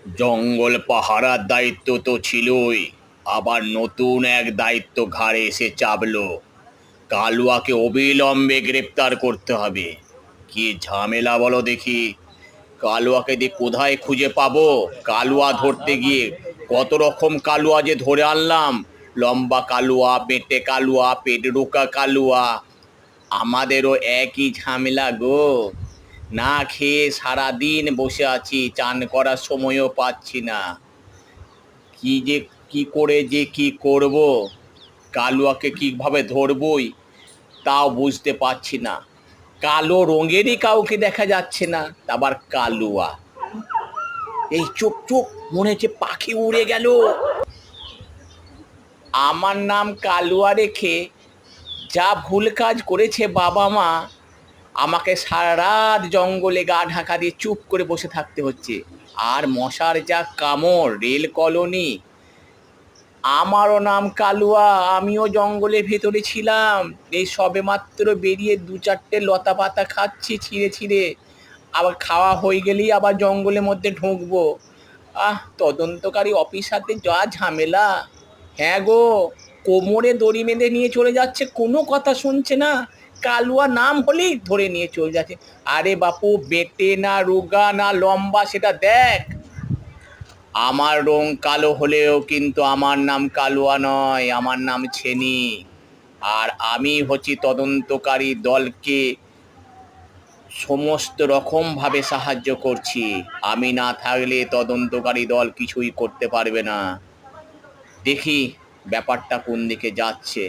জঙ্গল পাহারার দায়িত্ব তো ছিলই, আবার নতুন এক দায়িত্ব ঘাড়ে এসে চাপলো। কালুয়াকে অবিলম্বে গ্রেপ্তার করতে হবে। কি ঝামেলা বলো দেখি। কালুয়াকে দিয়ে কোথায় খুঁজে পাবো? কালুয়া ধরতে গিয়ে কত রকম কালুয়া যে ধরে আনলাম। লম্বা কালুয়া, পেটে কালুয়া, পেট রোকা কালুয়া। আমাদেরও একই ঝামেলা গো। না খেয়ে সারাদিন বসে আছি, চান করার সময়ও পাচ্ছি না। কি যে কি করে যে কি করব, কালুয়াকে কিভাবে ধরবই তাও বুঝতে পারছি না। কালো রঙেরই কাউকে দেখা যাচ্ছে না, আবার কালুয়া। এই চুপ চুপ, মনে হচ্ছে পাখি উড়ে গেল। আমার নাম কালুয়া রেখে যা ভুল কাজ করেছে বাবা মা, আমাকে সারা রাত জঙ্গলে গা ঢাকা দিয়ে চুপ করে বসে থাকতে হচ্ছে। আর মশার যা কামড়, রেল কলোনি। আমারও নাম কালুয়া, আমিও জঙ্গলের ভেতরে ছিলাম। এই সবে মাত্র বেরিয়ে দু চারটে লতা পাতা খাচ্ছি ছিঁড়ে ছিঁড়ে। আবার খাওয়া হয়ে গেলেই আবার জঙ্গলের মধ্যে ঢুকবো। তদন্তকারী অফিসারদের যা ঝামেলা। হ্যাঁ গো, কোমরে দড়ি বেঁধে নিয়ে চলে যাচ্ছে, কোনো কথা শুনছে না। কালুয়া নাম হলেই ধরে নিয়ে চলে যাচ্ছে। আরে বাপু, বেটে না রোগা না লম্বা সেটা দেখ। আমার রং কালো হলেও কিন্তু আমার নাম কালুয়া নয়, আমার নাম ছেনি। আর আমি হচ্ছি তদন্তকারী দলকে সমস্ত রকমভাবে সাহায্য করছি। আমি না থাকলে তদন্তকারী দল কিছুই করতে পারবে না। দেখি ব্যাপারটা কোন দিকে যাচ্ছে।